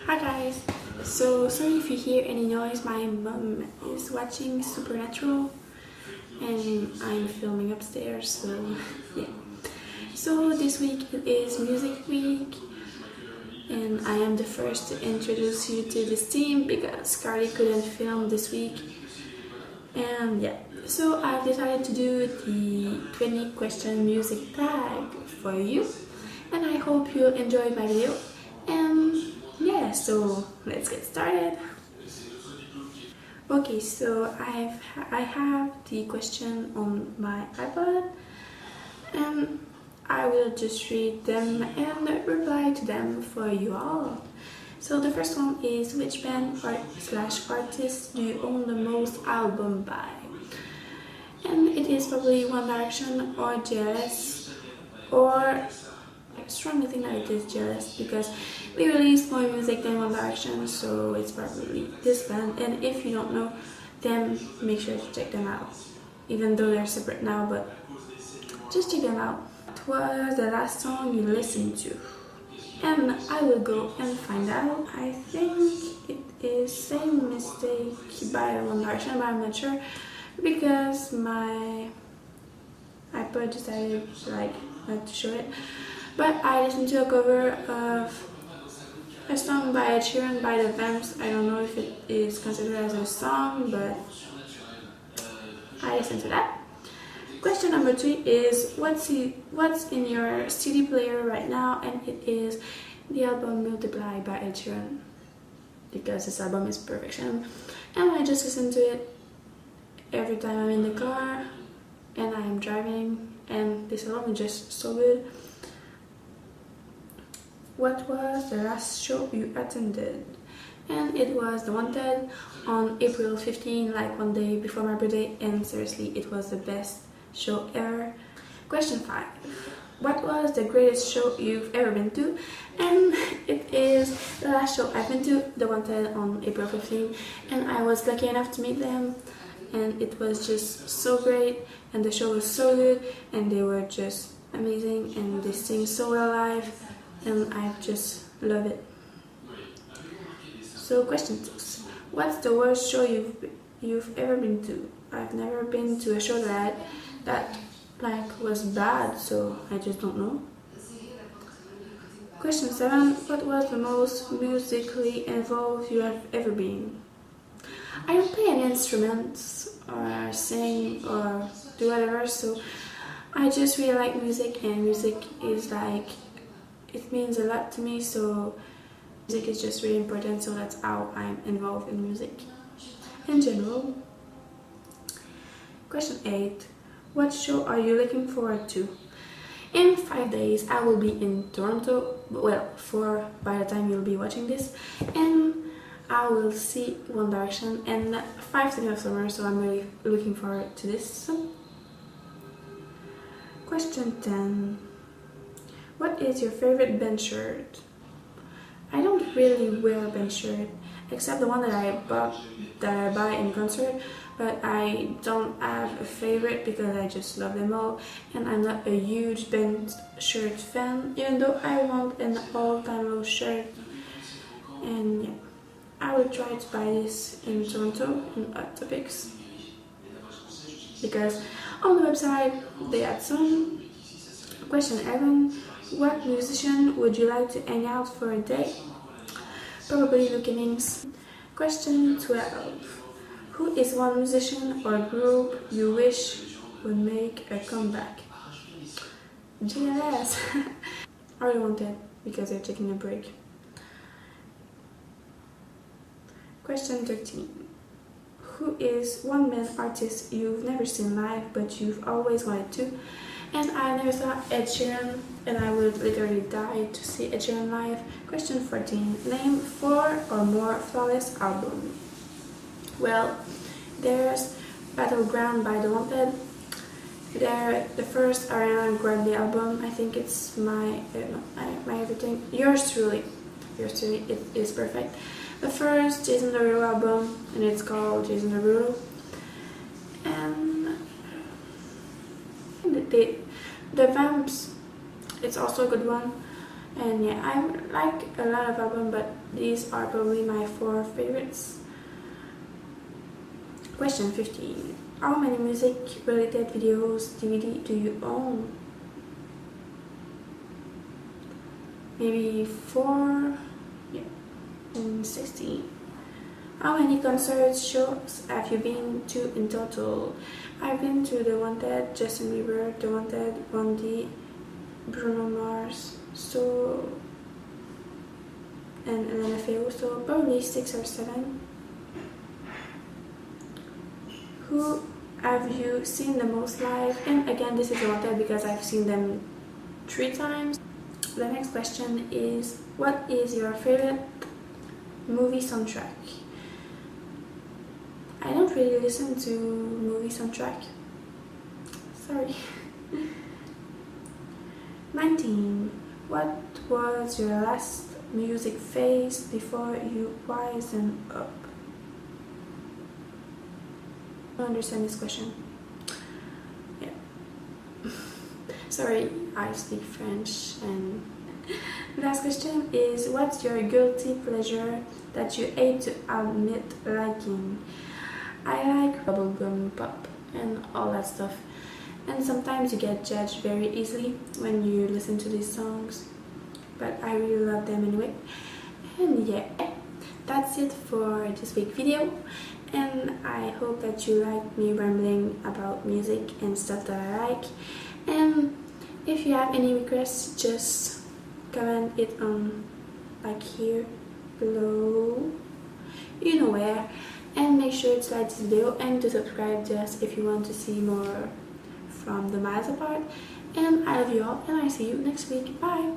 Hi guys, so sorry if you hear any noise. My mom is watching Supernatural and I'm filming upstairs, so yeah. So this week it is music week and I am the first to introduce you to this team because Carly couldn't film this week. And yeah, so I've decided to do the 20 question music tag for you and I hope you'll enjoy my video. And yeah, so let's get started. Okay, so I have the question on my iPod and I will just read them and reply to them for you all. So the first one is, which band or slash artist do you own the most album by? And it is probably One Direction or Jealous, or I strongly think that it is Jealous because they released more music than One Direction, so it's probably this band. And if you don't know them, make sure to check them out, even though they're separate now, but just check them out. What was the last song you listened to? And I will go and find out. I think it is Same Mistake by One Direction, but I'm not sure because my iPod decided not to show it. But I listened to a cover of a song by Ed Sheeran by The Vamps. I don't know if it is considered as a song, but I listened to that. Question number 3 is, what's in your CD player right now? And it is the album Multiply by Ed Sheeran because this album is perfection and I just listen to it every time I'm in the car and I'm driving, and this album is just so good. What was the last show you attended? And it was The Wanted on April 15, like one day before my birthday, and seriously, it was the best show ever. Question 5. What was the greatest show you've ever been to? And it is the last show I've been to, The Wanted on April 15, and I was lucky enough to meet them, and it was just so great, and the show was so good, and they were just amazing, and they sing so well live, and I just love it. So question 6. What's the worst show you've ever been to? I've never been to a show that was bad, so I just don't know. Question 7. What was the most musically involved you have ever been? I don't play any instruments or sing or do whatever, so I just really like music, and music is it means a lot to me, so music is just really important, so that's how I'm involved in music in general. Question 8. What show are you looking forward to? In 5 days I will be in Toronto, well, 4 by the time you'll be watching this, and I will see One Direction and 5 Seconds of Summer, so I'm really looking forward to this. Question 10. What is your favorite band shirt? I don't really wear a band shirt, except the one that I buy in concert, but I don't have a favorite because I just love them all, and I'm not a huge band shirt fan, even though I want an all-time low shirt. And yeah, I will try to buy this in Toronto in Hot Topics because on the website they had some. Question 11. What musician would you like to hang out for a day? Probably Luke Hemmings. Question 12. Who is one musician or group you wish would make a comeback? JLS. Or The Wanted because they're taking a break. Question 13. Who is one man artist you've never seen live but you've always wanted to? And I never saw Ed Sheeran, and I would literally die to see Ed Sheeran live. Question 14. Name 4 or more flawless albums. Well, there's Battleground by The Wanted. There's the first Ariana Grande album. I think it's my everything. Yours truly, it is perfect. The first Jason Derulo album, and it's called Jason Derulo. And the Vamps, it's also a good one. And yeah, I like a lot of albums, but these are probably my 4 favorites. Question 15. How many music related videos DVD do you own? Maybe 4? Yeah. And 16. How many concerts shows have you been to in total? I've been to The Wanted, Justin Bieber, The Wanted, Bondi, Bruno Mars, and LMFAO, so probably 6 or 7. Who have you seen the most live? And again, this is The Wanted because I've seen them 3 times. The next question is, what is your favorite movie soundtrack? I don't really listen to movie soundtrack. Sorry. 19. What was your last music phase before you wisen up? I don't understand this question. Yeah. Sorry, I speak French. And last question is, what's your guilty pleasure that you hate to admit liking? I like bubblegum pop and all that stuff. And sometimes you get judged very easily when you listen to these songs. But I really love them anyway. And yeah, that's it for this week's video. And I hope that you like me rambling about music and stuff that I like. And if you have any requests, just comment it on like here below, you know where. And make sure to like this video and to subscribe just if you want to see more from the Miles Apart. And I love you all, and I see you next week. Bye!